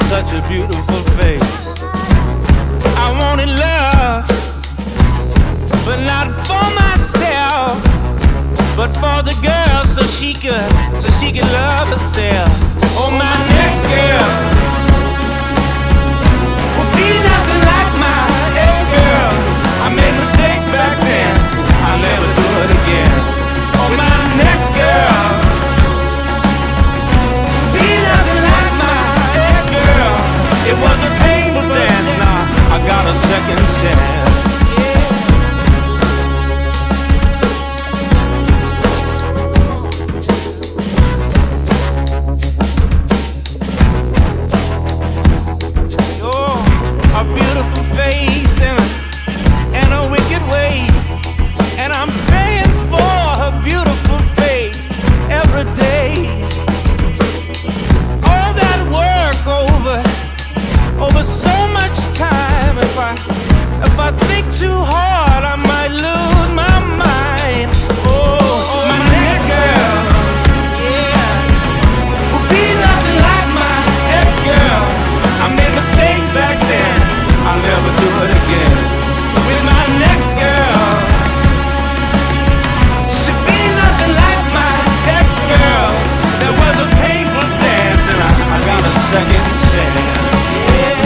Such a beautiful face. I wanted love, but not for myself, but for the girl, so she could love herself. Oh, my next girl will be nothing like my ex-girl. I made mistakes back then, I'll never do it again. Oh, my next girl should be nothing like my ex-girl. It was a painful dance, now I got a second chance. A beautiful face and a wicked way, and I'm praying for her beautiful face every day. All that work over so much time. If I think too hard, I might lose my mind. Oh, my next girl, yeah, will be nothing like my ex-girl. I made mistakes back then, I'll never do it again. With my next girl, she'll be nothing like my ex-girl. There was a painful dance, and I got a second chance. Yeah.